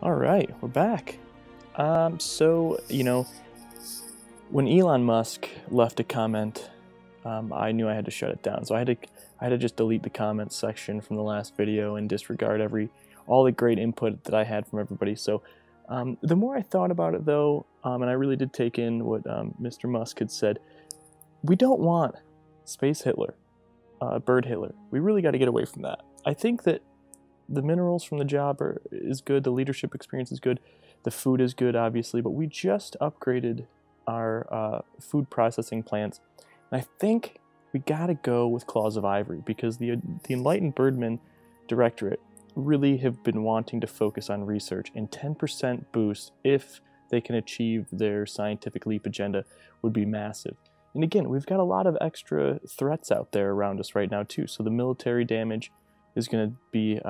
All right, we're back. When Elon Musk left a comment, I knew I had to shut it down. So I had to just delete the comments section from the last video and disregard all the great input that I had from everybody. So the more I thought about it, though, and I really did take in what Mr. Musk had said, we don't want Space Hitler, Bird Hitler. We really got to get away from that. I think that the minerals from the job is good, the leadership experience is good, the food is good, obviously, but we just upgraded our food processing plants. And I think we gotta go with Claws of Ivory because the Enlightened Birdman Directorate really have been wanting to focus on research, and 10% boost if they can achieve their scientific leap agenda would be massive. And again, we've got a lot of extra threats out there around us right now too, so the military damage is going to be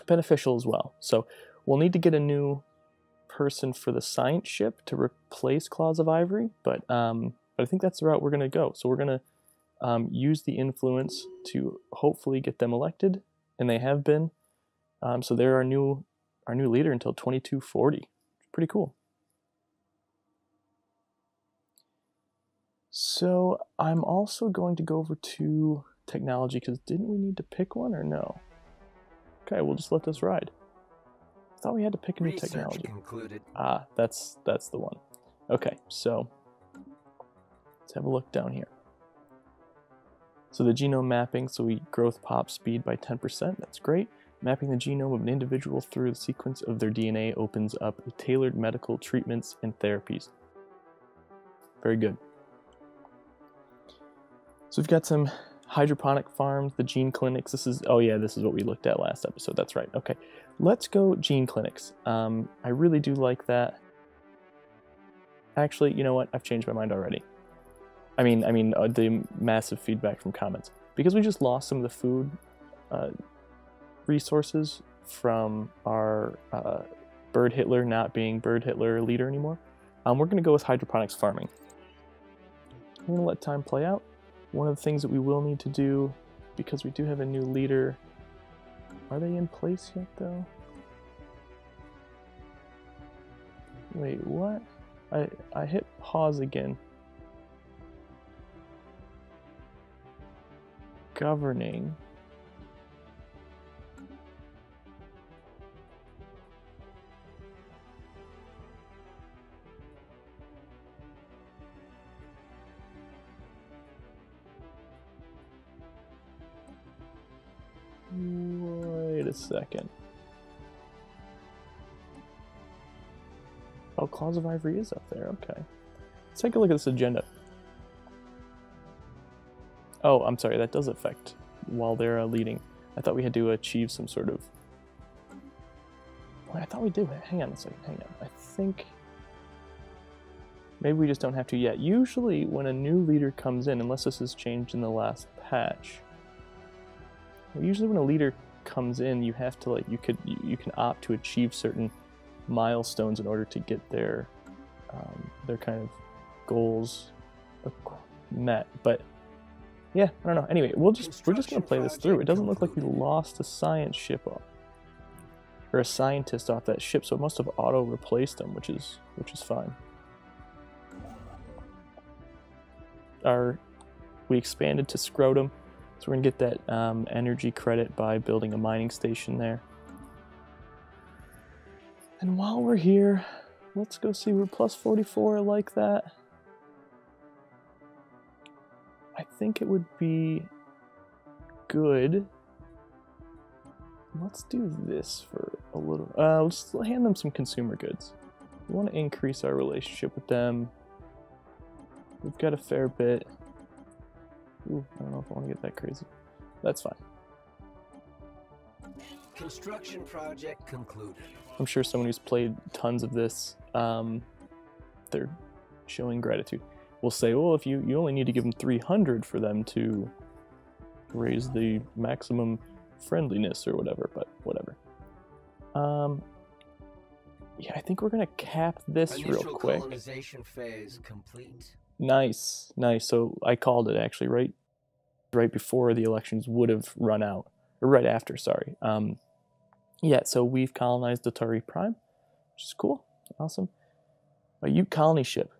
beneficial as well. So we'll need to get a new person for the science ship to replace Claws of Ivory, but I think that's the route we're going to go. So we're going to use the influence to hopefully get them elected, and they have been. So they're our new leader until 2240. Pretty cool. So I'm also going to go over to technology, because didn't we need to pick one or no? Okay, we'll just let this ride. I thought we had to pick a new technology. Concluded. Ah, that's the one. Okay, so let's have a look down here. So the genome mapping, so we growth pop speed by 10%, that's great. Mapping the genome of an individual through the sequence of their DNA opens up tailored medical treatments and therapies. Very good. So we've got some hydroponic farms, the gene clinics. This is what we looked at last episode. That's right. Okay, let's go gene clinics. I really do like that. Actually, you know what? I've changed my mind already. I mean, the massive feedback from comments, because we just lost some of the food resources from our Bird Hitler not being Bird Hitler leader anymore. We're going to go with hydroponics farming. I'm going to let time play out. One of the things that we will need to do, because we do have a new leader, are they in place yet though? Wait, what? I hit pause again. Governing. Wait a second. Oh, Claws of Ivory is up there. Okay. Let's take a look at this agenda. Oh, I'm sorry. That does affect while they're leading. I thought we had to achieve some sort of... Wait, I thought we did. Hang on a second. Hang on. I think... Maybe we just don't have to yet. Usually when a new leader comes in, unless this has changed in the last patch... Usually when a leader comes in, you have to you can opt to achieve certain milestones in order to get their kind of goals met. But yeah, I don't know. Anyway, we're just gonna play this through. It doesn't look like we lost a science ship or a scientist off that ship, so it must have auto replaced them, which is fine. We expanded to Scrotum. So we're going to get that energy credit by building a mining station there. And while we're here, let's go see. We're plus 44, I like that. I think it would be good. Let's do this for a little. Let's hand them some consumer goods. We want to increase our relationship with them. We've got a fair bit. Ooh, I don't know if I want to get that crazy. That's fine. Construction project concluded. I'm sure someone who's played tons of this, they're showing gratitude. We'll say, well, if you only need to give them 300 for them to raise the maximum friendliness or whatever, but whatever. Yeah, I think we're gonna cap this real quick. Colonization phase complete. Nice. So I called it actually right before the elections would have run out, or right after. Sorry. Yeah, so we've colonized Dottore Prime, which is cool. Awesome. A Ute colony ship.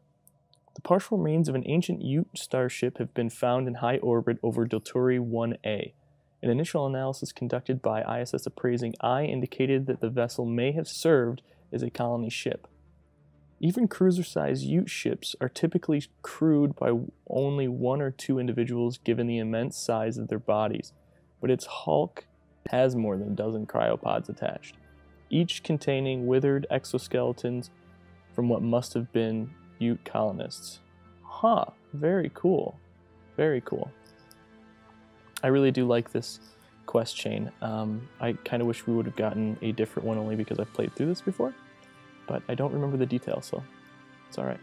The partial remains of an ancient Ute starship have been found in high orbit over Dottore 1A. An initial analysis conducted by ISS Appraising I indicated that the vessel may have served as a colony ship. Even cruiser-sized Ute ships are typically crewed by only 1 or 2 individuals given the immense size of their bodies, but its hulk has more than a dozen cryopods attached, each containing withered exoskeletons from what must have been Ute colonists. Huh, very cool. Very cool. I really do like this quest chain. I kind of wish we would have gotten a different one only because I've played through this before, but I don't remember the details, so it's alright.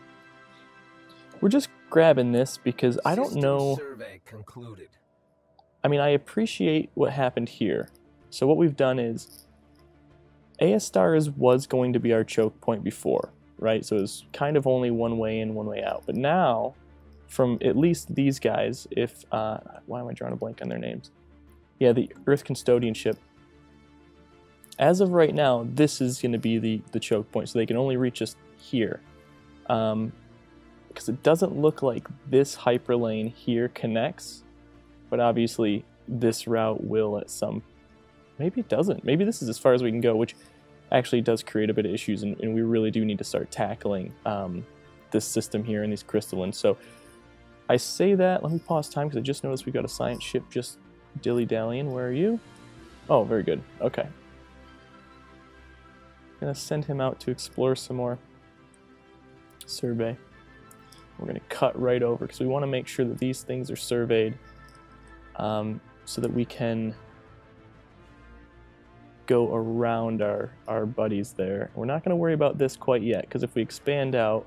We're just grabbing this because I don't know... Survey concluded. I mean, I appreciate what happened here. So what we've done is, AS Stars was going to be our choke point before, right? So it was kind of only one way in, one way out. But now, from at least these guys, if, why am I drawing a blank on their names? Yeah, the Earth Custodian ship. As of right now, this is going to be the choke point, so they can only reach us here. Because it doesn't look like this hyperlane here connects, but obviously this route will at some... Maybe it doesn't. Maybe this is as far as we can go, which actually does create a bit of issues, and we really do need to start tackling this system here and these crystallines. So I say that, let me pause time because I just noticed we got a science ship just dilly-dallying. Where are you? Oh, very good. Okay. Gonna send him out to explore some more. Survey. We're gonna cut right over because we want to make sure that these things are surveyed so that we can go around our buddies there. We're not gonna worry about this quite yet because if we expand out,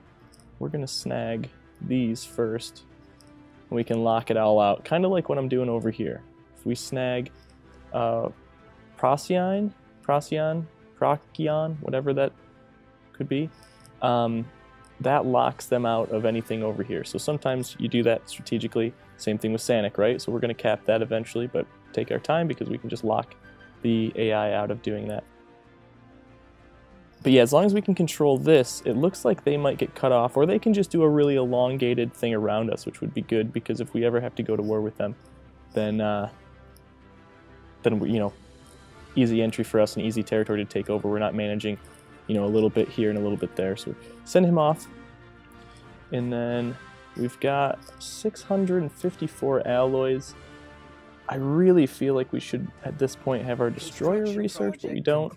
we're gonna snag these first and we can lock it all out, kind of like what I'm doing over here. If we snag Procyon, whatever that could be, that locks them out of anything over here. So sometimes you do that strategically. Same thing with Sanic, right? So we're going to cap that eventually, but take our time because we can just lock the AI out of doing that. But yeah, as long as we can control this, it looks like they might get cut off, or they can just do a really elongated thing around us, which would be good, because if we ever have to go to war with them, then we, you know, easy entry for us and easy territory to take over. We're not managing, you know, a little bit here and a little bit there. So send him off. And then we've got 654 alloys. I really feel like we should, at this point, have our destroyer research, but we don't.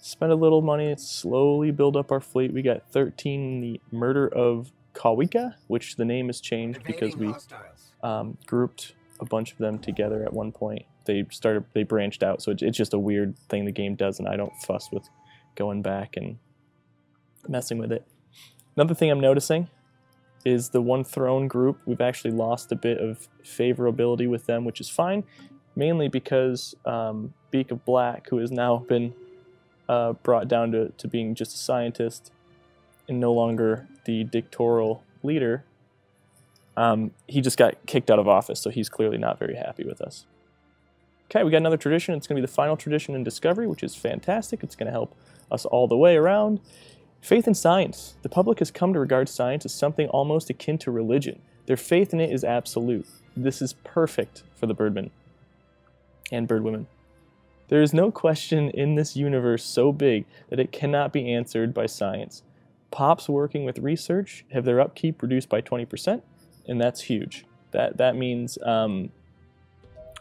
Spend a little money, slowly build up our fleet. We got 13 in the Murder of Kawika, which the name has changed because we grouped a bunch of them together at one point. They branched out, so it's just a weird thing the game does, and I don't fuss with going back and messing with it. Another thing I'm noticing is the One Throne group. We've actually lost a bit of favorability with them, which is fine, mainly because Beak of Black, who has now been brought down to being just a scientist and no longer the dictatorial leader, he just got kicked out of office, so he's clearly not very happy with us. Okay, we got another tradition. It's going to be the final tradition in Discovery, which is fantastic. It's going to help us all the way around. Faith in science. The public has come to regard science as something almost akin to religion. Their faith in it is absolute. This is perfect for the Birdmen and Birdwomen. There is no question in this universe so big that it cannot be answered by science. Pops working with research have their upkeep reduced by 20%, and that's huge. That means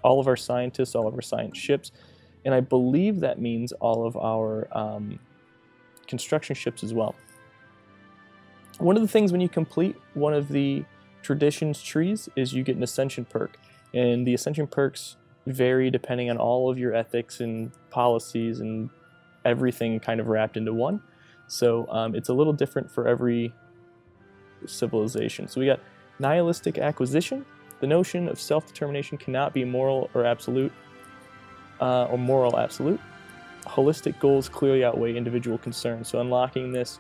all of our scientists, all of our science ships, and I believe that means all of our construction ships as well. One of the things when you complete one of the traditions trees is you get an ascension perk, and the ascension perks vary depending on all of your ethics and policies and everything kind of wrapped into one. So it's a little different for every civilization. So we got nihilistic acquisition. The notion of self-determination cannot be moral or absolute, or moral absolute. Holistic goals clearly outweigh individual concerns. So unlocking this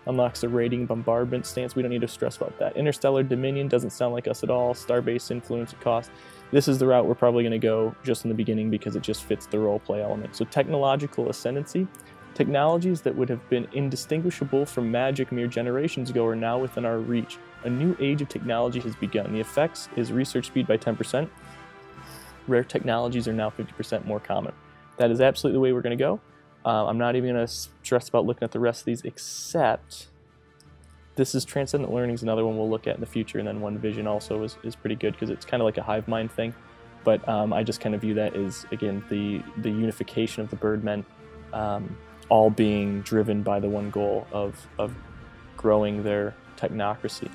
unlocks the raiding bombardment stance. We don't need to stress about that. Interstellar Dominion doesn't sound like us at all. Starbase influence and cost. This is the route we're probably going to go just in the beginning because it just fits the roleplay element. So technological ascendancy. Technologies that would have been indistinguishable from magic mere generations ago are now within our reach. A new age of technology has begun. The effects is research speed by 10%. Rare technologies are now 50% more common. That is absolutely the way we're going to go. I'm not even going to stress about looking at the rest of these, except this is Transcendent Learning is another one we'll look at in the future, and then One Vision also is pretty good because it's kind of like a hive mind thing. But I just kind of view that as, again, the unification of the Birdmen, all being driven by the one goal of growing their technocracy.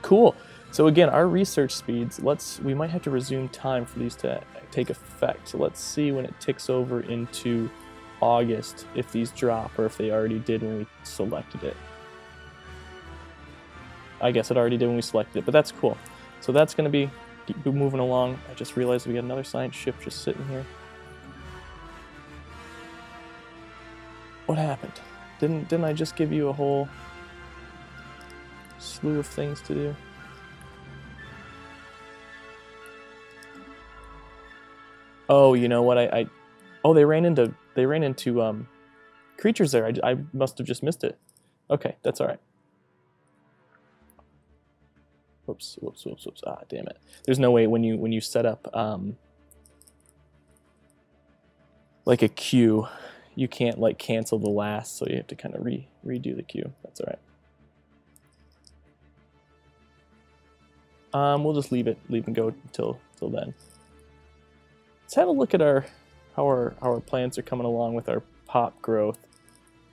Cool. So again, our research speeds, we might have to resume time for these to take effect. So let's see when it ticks over into August, if these drop, or if they already did when we selected it. I guess it already did when we selected it, but that's cool. So that's going to keep moving along. I just realized we got another science ship just sitting here. What happened? Didn't I just give you a whole slew of things to do? Oh, you know what? Oh, they ran into creatures there. I must have just missed it. Okay, that's all right. Whoops. Ah, damn it. There's no way when you set up like a queue, you can't like cancel the last, so you have to kind of redo the queue. That's all right. We'll just leave and go till then. Let's have a look at how our plants are coming along with our pop growth.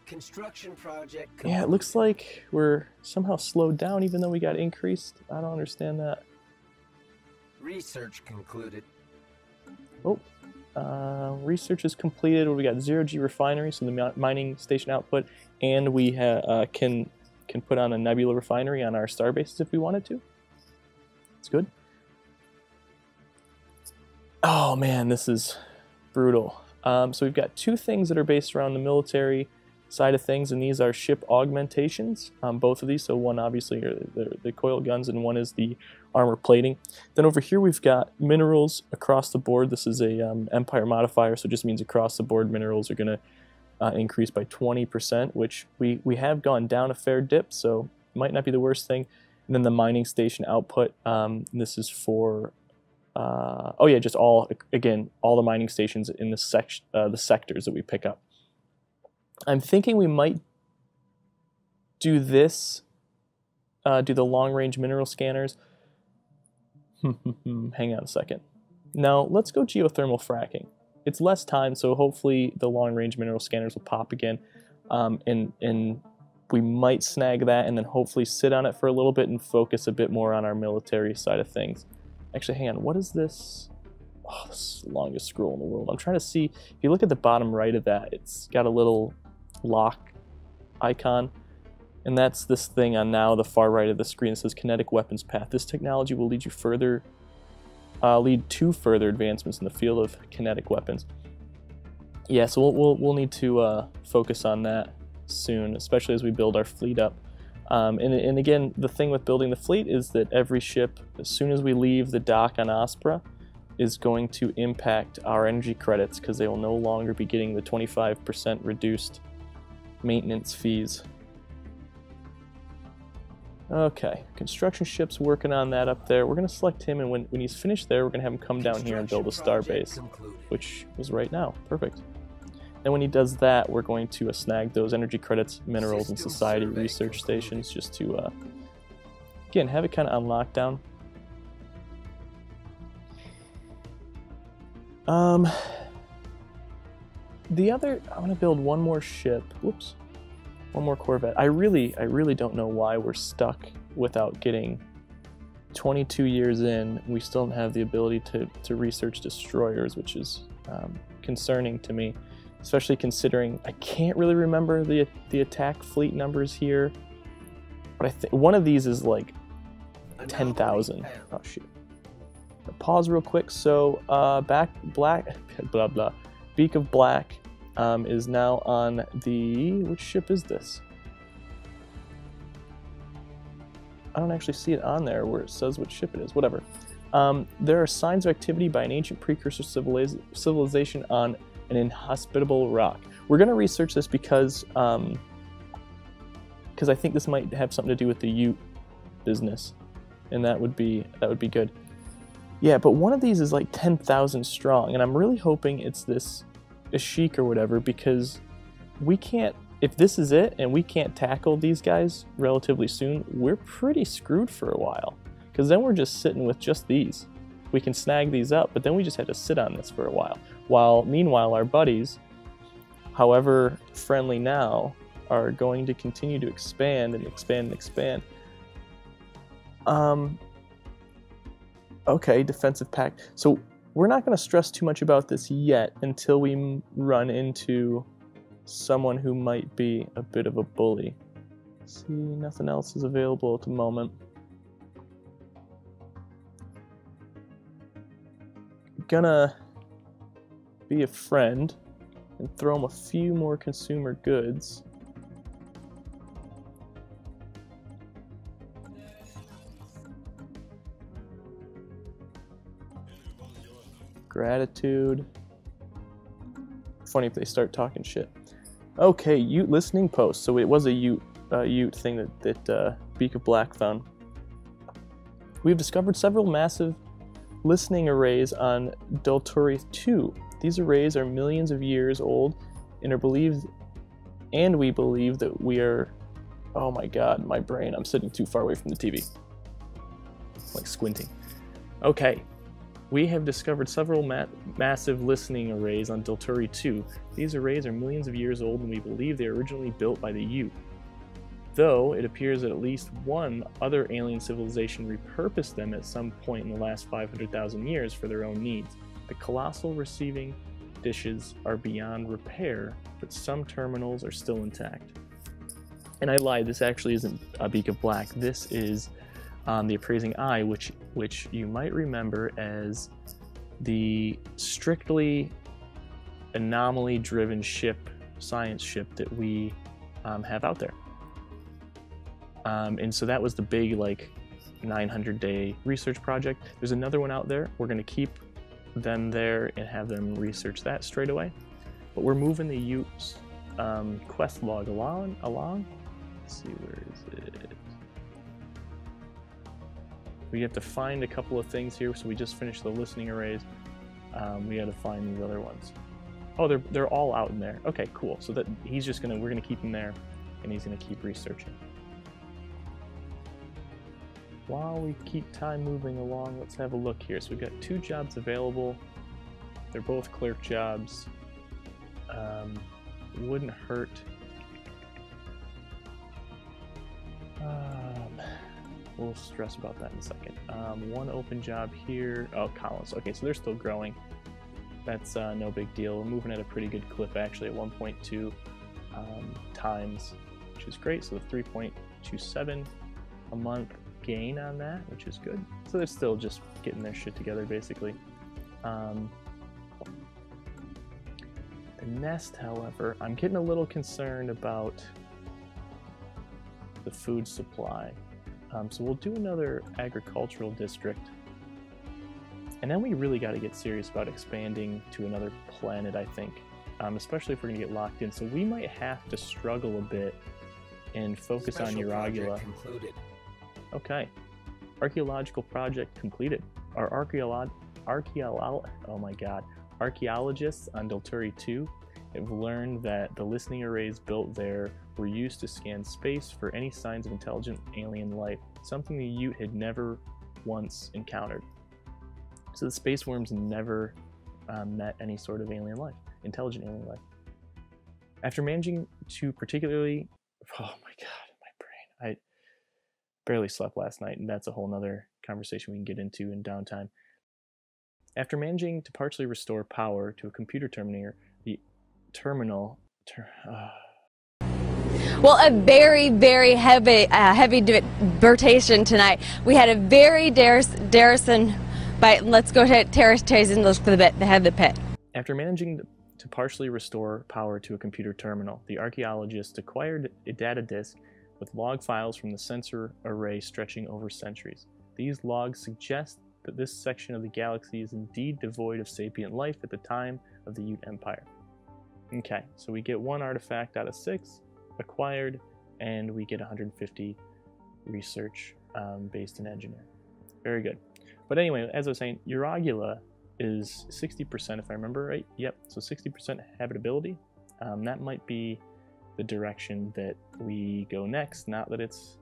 Construction project complete. Yeah, it looks like we're somehow slowed down even though we got increased. I don't understand that. Research concluded. Oh, research is completed. We got 0G refinery, so the mining station output, and we can put on a nebula refinery on our star bases if we wanted to. It's good. Oh man, this is brutal. So we've got two things that are based around the military side of things, and these are ship augmentations, both of these. So one obviously are the coil guns, and one is the armor plating. Then over here we've got minerals across the board. This is a Empire modifier, so it just means across the board minerals are going to increase by 20%, which we have gone down a fair dip, so it might not be the worst thing. And then the mining station output, this is for oh yeah, just all the mining stations in the sectors that we pick up. I'm thinking we might do this, do the long-range mineral scanners. Hang on a second. Now, let's go geothermal fracking. It's less time, so hopefully the long-range mineral scanners will pop again. And we might snag that and then hopefully sit on it for a little bit and focus a bit more on our military side of things. Actually, hang on. What is this? Oh, this is the longest scroll in the world. I'm trying to see. If you look at the bottom right of that, it's got a little lock icon, and that's this thing on now the far right of the screen. It says kinetic weapons path. This technology will lead to further advancements in the field of kinetic weapons. Yeah, so we'll need to focus on that soon, especially as we build our fleet up. And again, the thing with building the fleet is that every ship, as soon as we leave the dock on Aspera, is going to impact our energy credits because they will no longer be getting the 25% reduced maintenance fees. Okay, construction ship's working on that up there. We're going to select him, and when he's finished there, we're going to have him come down here and build a star base, which is right now. Perfect. And when he does that, we're going to snag those energy credits, minerals, and society research stations just to, again, have it kind of on lockdown. The other, I'm going to build one more ship. Whoops. One more Corvette. I really don't know why we're stuck without getting 22 years in. We still don't have the ability to research destroyers, which is concerning to me, especially considering I can't really remember the attack fleet numbers here. But I think one of these is like 10,000. Oh shoot. Pause real quick. So Beak of Black is now on the, which ship is this? I don't actually see it on there where it says what ship it is. Whatever. There are signs of activity by an ancient precursor civilization on an inhospitable rock. We're going to research this because I think this might have something to do with the Ute business, and that would be good. Yeah, but one of these is like 10,000 strong, and I'm really hoping it's this Ashik or whatever, because we can't. If this is it and we can't tackle these guys relatively soon, we're pretty screwed for a while. Because then we're just sitting with just these. We can snag these up, but then we just have to sit on this for a while. Meanwhile, our buddies, however friendly now, are going to continue to expand and expand and expand. Okay, defensive pact. So we're not going to stress too much about this yet until we run into someone who might be a bit of a bully. See, nothing else is available at the moment. Gonna be a friend and throw him a few more consumer goods. Gratitude. Funny if they start talking shit. Okay, Ute listening post. So it was a Ute thing that Beak of Black found. We've discovered several massive listening arrays on Delturi 2. These arrays are millions of years old and we believe that we are, oh my god, my brain, I'm sitting too far away from the TV. Like squinting. Okay, we have discovered several massive listening arrays on Delturi 2. These arrays are millions of years old and we believe they were originally built by the Ute. Though it appears that at least one other alien civilization repurposed them at some point in the last 500,000 years for their own needs. The colossal receiving dishes are beyond repair, but some terminals are still intact. And I lied, this actually isn't a Beak of Black. This is the Appraising Eye, which you might remember as the strictly anomaly-driven ship, science ship that we have out there. And so that was the big, like, 900-day research project. There's another one out there. We're going to keep them there and have them research that straight away. But we're moving the Ute's quest log along. Let's see, where is it? We have to find a couple of things here. So we just finished the listening arrays. We got to find these other ones. Oh, they're all out in there. Okay, cool. So that we're gonna keep him there, and he's gonna keep researching. While we keep time moving along, let's have a look here. So we've got 2 jobs available. They're both clerk jobs. Wouldn't hurt. We'll stress about that in a second. One open job here. Oh, columns. Okay, so they're still growing. That's no big deal. We're moving at a pretty good clip, actually, at 1.2 times, which is great. So the 3.27 a month gain on that, which is good. So they're still just getting their shit together, basically. The nest, however, I'm getting a little concerned about the food supply. So we'll do another agricultural district. And then we really got to get serious about expanding to another planet, I think. Especially if we're going to get locked in. So we might have to struggle a bit and focus on Uragula. Okay. Archaeological project completed. Our archaeologists on Delturi 2 have learned that the listening arrays built there were used to scan space for any signs of intelligent alien life, something the Ute had never once encountered. So the space worms never met any sort of alien life, intelligent alien life. After managing to particularly, oh my god, my brain, I barely slept last night, and that's a whole nother conversation we can get into in downtime. After managing to partially restore power to a computer terminal, Well, a very, very heavy debatation tonight. We had a very Darrison, but let's go to Terrace and look for the head of the pit. After managing to partially restore power to a computer terminal, the archaeologists acquired a data disk with log files from the sensor array stretching over centuries. These logs suggest that this section of the galaxy is indeed devoid of sapient life at the time of the Ute Empire. Okay, so we get 1 artifact out of 6 acquired, and we get 150 research based in engineering. Very good. But anyway, as I was saying, Uragula is 60% if I remember right. Yep, so 60% habitability. That might be the direction that we go next. Not that it's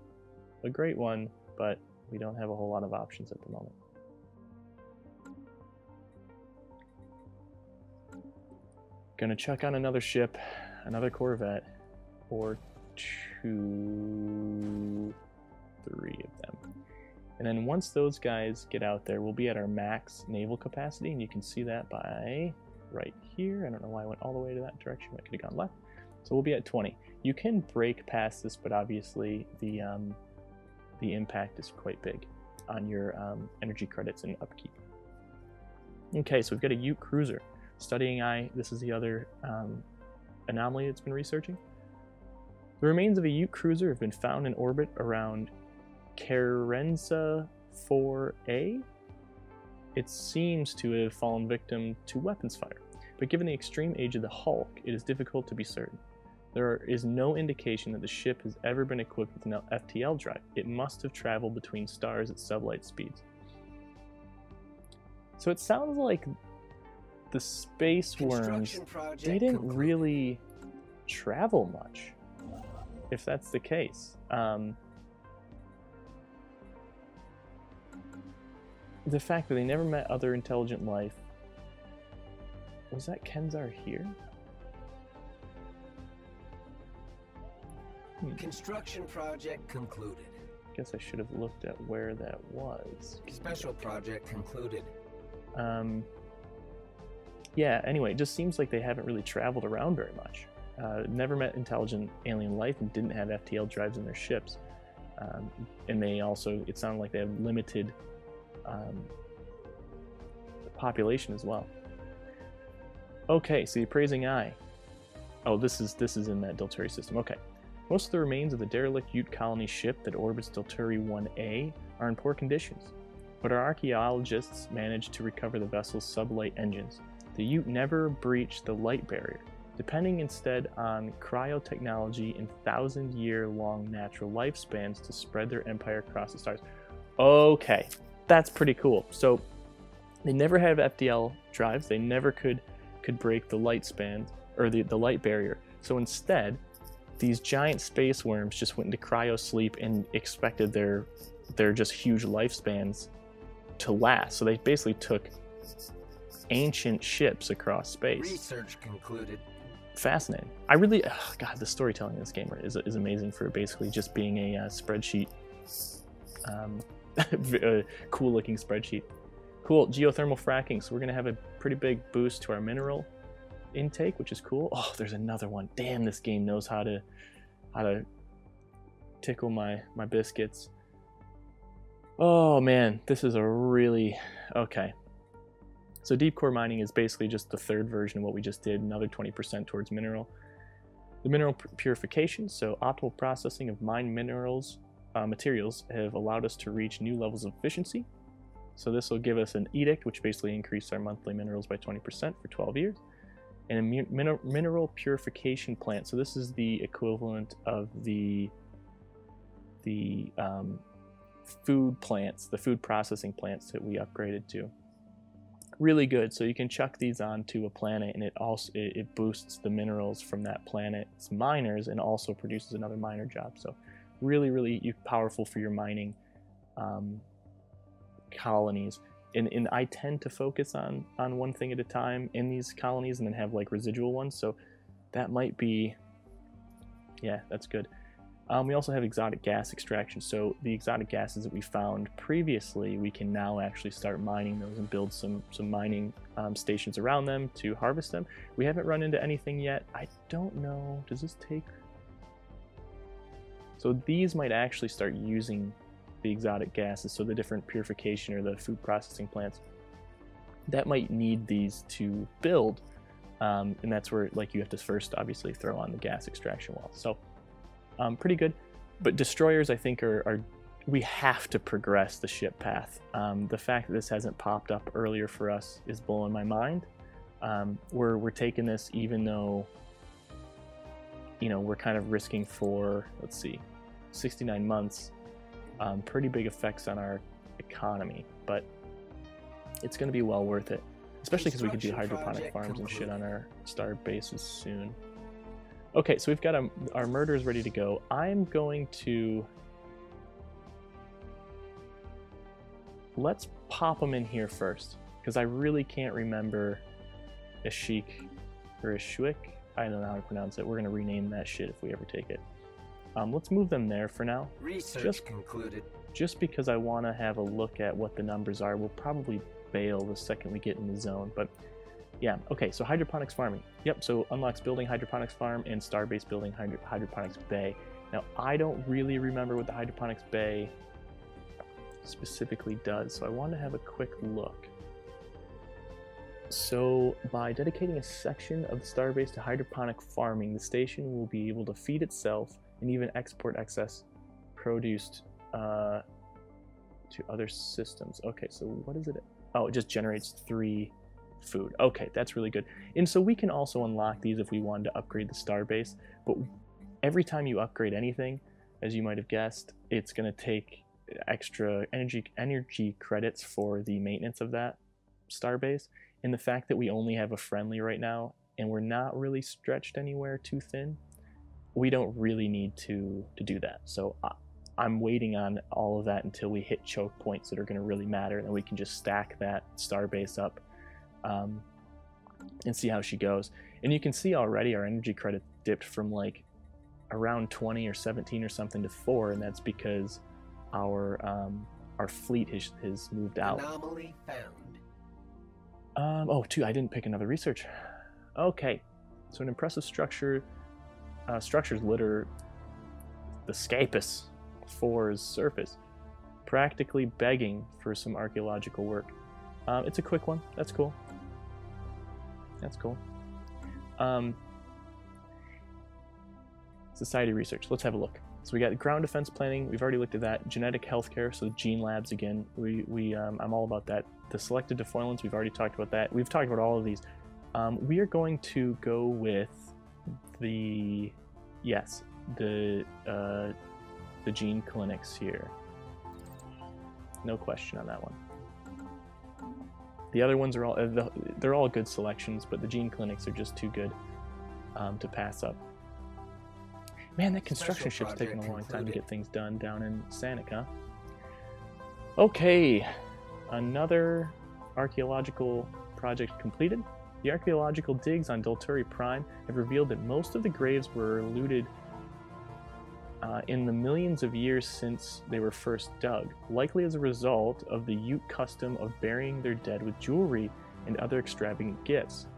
a great one, but we don't have a whole lot of options at the moment. Gonna chuck on another ship, another Corvette, or 2, 3 of them. And then once those guys get out there, we'll be at our max naval capacity, and you can see that by right here. I don't know why I went all the way to that direction. I could have gone left. So we'll be at 20. You can break past this, but obviously the impact is quite big on your energy credits and upkeep. Okay, so we've got a Ute cruiser. Studying Eye, this is the other anomaly it's been researching. The remains of a Ute cruiser have been found in orbit around Carenza 4A. It seems to have fallen victim to weapons fire, but given the extreme age of the Hulk, it is difficult to be certain. There is no indication that the ship has ever been equipped with an FTL drive. It must have traveled between stars at sublight speeds. So it sounds like the space worms, they didn't really travel much, if that's the case. The fact that they never met other intelligent life. Was that Kenzar here? Construction project concluded. Guess I should have looked at where that was. Special project concluded. Yeah, anyway, it just seems like they haven't really traveled around very much. Never met intelligent alien life and didn't have FTL drives in their ships. And they also, it sounded like they have limited population as well. Okay, so the Appraising Eye. Oh, this is in that Delturi system. Okay. Most of the remains of the derelict Ute colony ship that orbits Delturi 1A are in poor conditions, but our archaeologists managed to recover the vessel's sublight engines. The Ute never breached the light barrier, depending instead on cryotechnology and 1,000-year-long natural lifespans to spread their empire across the stars. Okay, that's pretty cool. So they never had FDL drives. They never could break the light span or the light barrier. So instead, these giant space worms just went into cryo sleep and expected their just huge lifespans to last. So they basically took ancient ships across space. Research concluded. Fascinating. I really, God, the storytelling in this game is amazing for basically just being a spreadsheet, a cool looking spreadsheet. Cool, geothermal fracking. So we're gonna have a pretty big boost to our mineral intake, which is cool. Oh, there's another one. Damn, this game knows how to tickle my biscuits. Oh man, this is a really okay. So deep core mining is basically just the third version of what we just did, another 20% towards mineral. The mineral purification, so optimal processing of mined minerals, materials have allowed us to reach new levels of efficiency. So this will give us an edict, which basically increased our monthly minerals by 20% for 12 years. And a mineral purification plant. So this is the equivalent of the food plants, the food processing plants that we upgraded to. Really good. So you can chuck these onto a planet, and it boosts the minerals from that planet's miners, and also produces another miner job. So really powerful for your mining colonies. And I tend to focus on one thing at a time in these colonies, and then have like residual ones. So that might be, yeah, that's good. We also have exotic gas extraction. So the exotic gases that we found previously, we can now actually start mining those and build some mining stations around them to harvest them. We haven't run into anything yet. I don't know. Does this take? So these might actually start using the exotic gases. So the different purification or the food processing plants that might need these to build. And that's where like you have to first obviously throw on the gas extraction wall. So pretty good. But destroyers, I think, are we have to progress the ship path. The fact that this hasn't popped up earlier for us is blowing my mind. We're taking this even though, you know, we're kind of risking for, let's see, 69 months, pretty big effects on our economy, but it's going to be well worth it, especially because we could do hydroponic farms and shit on our star bases soon. Okay, so we've got our murderers ready to go. I'm going to... Let's pop them in here first, because I really can't remember Ashik or Ashwick. I don't know how to pronounce it. We're going to rename that shit if we ever take it. Let's move them there for now. Research concluded. Just because I want to have a look at what the numbers are. We'll probably bail the second we get in the zone, but yeah. Okay, so hydroponics farming. Yep, so unlocks building hydroponics farm and starbase building hydroponics bay. Now, I don't really remember what the hydroponics bay specifically does, so I want to have a quick look. So by dedicating a section of the starbase to hydroponic farming, the station will be able to feed itself and even export excess produce to other systems. Okay, so what is it? Oh, it just generates 3 food. Okay, that's really good. And so we can also unlock these if we wanted to upgrade the starbase, but every time you upgrade anything, as you might have guessed, it's going to take extra energy credits for the maintenance of that starbase. And the fact that we only have a friendly right now and we're not really stretched anywhere too thin, we don't really need to do that. So I'm waiting on all of that until we hit choke points that are going to really matter, and we can just stack that starbase up and see how she goes. And you can see already our energy credit dipped from like around 20 or 17 or something to 4, and that's because our fleet has moved out. Anomaly found. Oh, I didn't pick another research. Okay, so an impressive structures litter the Scapus 4's surface, practically begging for some archaeological work. It's a quick one. That's cool. That's cool. Society research. Let's have a look. So we got ground defense planning. We've already looked at that. Genetic healthcare. So gene labs again. I'm all about that. The selected defoilants. We've already talked about that. We've talked about all of these. We are going to go with the gene clinics here. No question on that one. The other ones are all they're all good selections, but the gene clinics are just too good to pass up. Man, that construction ship's taking a long time to get things done down in Sanic, huh? Okay, another archaeological project completed. The archaeological digs on Dolturi Prime have revealed that most of the graves were looted in the millions of years since they were first dug, likely as a result of the Ute custom of burying their dead with jewelry and other extravagant gifts.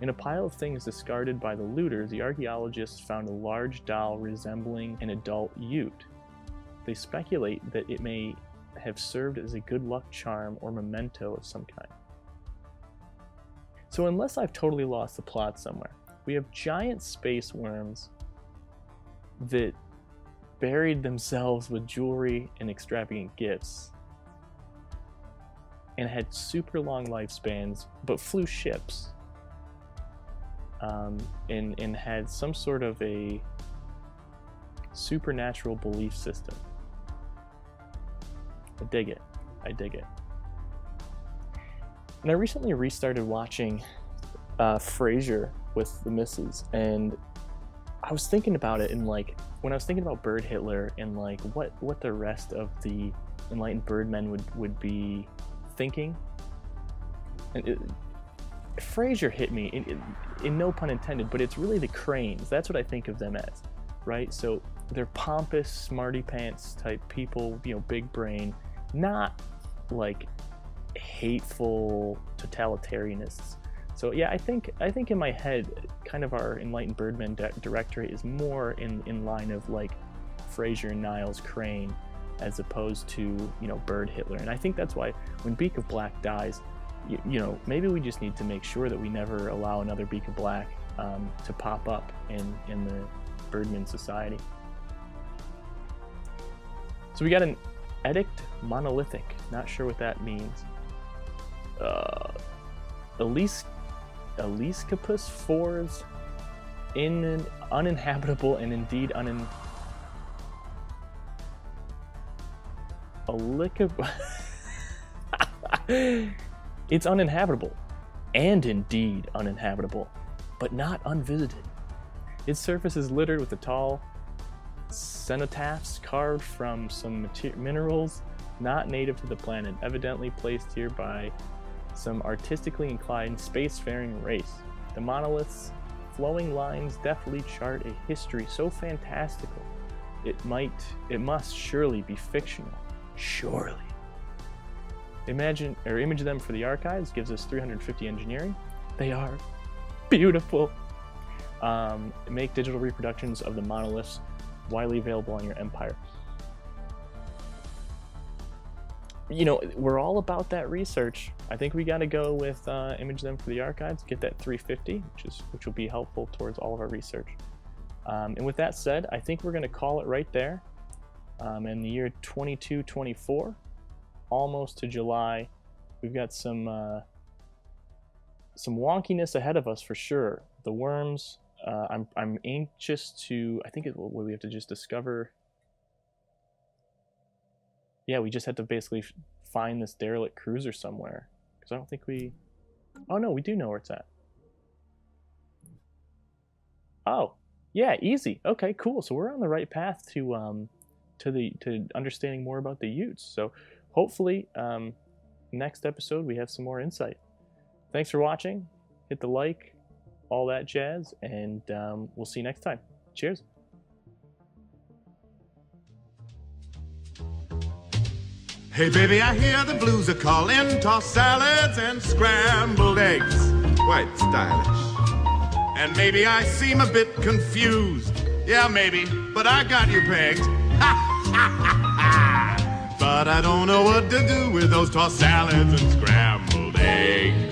In a pile of things discarded by the looters, the archaeologists found a large doll resembling an adult Ute. They speculate that it may have served as a good luck charm or memento of some kind. So unless I've totally lost the plot somewhere, we have giant space worms that buried themselves with jewelry and extravagant gifts and had super long lifespans, but flew ships. And had some sort of a supernatural belief system. I dig it. I dig it. And I recently restarted watching Frasier with the missus, and I was thinking about it, and like when I was thinking about Bird Hitler and like what the rest of the enlightened birdmen would be thinking, and Frasier hit me in no pun intended, but it's really the Cranes. That's what I think of them as, right? So they're pompous, smarty pants type people, you know, big brain, not like hateful totalitarianists. So yeah, I think in my head, kind of our enlightened birdmen directorate is more in line of like Frasier and Niles Crane, as opposed to, you know, Bird Hitler. And I think that's why when Beak of Black dies, you know, maybe we just need to make sure that we never allow another Beak of Black to pop up in the Birdman Society. So we got an edict monolithic. Not sure what that means. Eliscopus fours in uninhabitable and indeed It's uninhabitable and indeed uninhabitable, but not unvisited. Its surface is littered with the tall cenotaphs carved from some minerals not native to the planet, evidently placed here by some artistically inclined spacefaring race. The monolith's flowing lines deftly chart a history so fantastical it must surely be fictional. Surely. Image them for the archives gives us 350 engineering. They are beautiful. Make digital reproductions of the monoliths widely available on your Empire. You know, we're all about that research. I think we got to go with image them for the archives, get that 350, which will be helpful towards all of our research. And with that said, I think we're going to call it right there. In the year 2224, almost to July, we've got some wonkiness ahead of us for sure. The worms. I'm anxious to. I think what we have to just discover. Yeah, we just had to basically find this derelict cruiser somewhere, because I don't think we. Oh no, we do know where it's at. Oh, yeah, easy. Okay, cool. So we're on the right path to understanding more about the Utes. So hopefully, next episode we have some more insight. Thanks for watching. Hit the like, all that jazz, and we'll see you next time. Cheers. Hey baby, I hear the blues are calling, tossed salads and scrambled eggs. Quite stylish. And maybe I seem a bit confused. Yeah, maybe, but I got you pegged. But I don't know what to do with those tossed salads and scrambled eggs.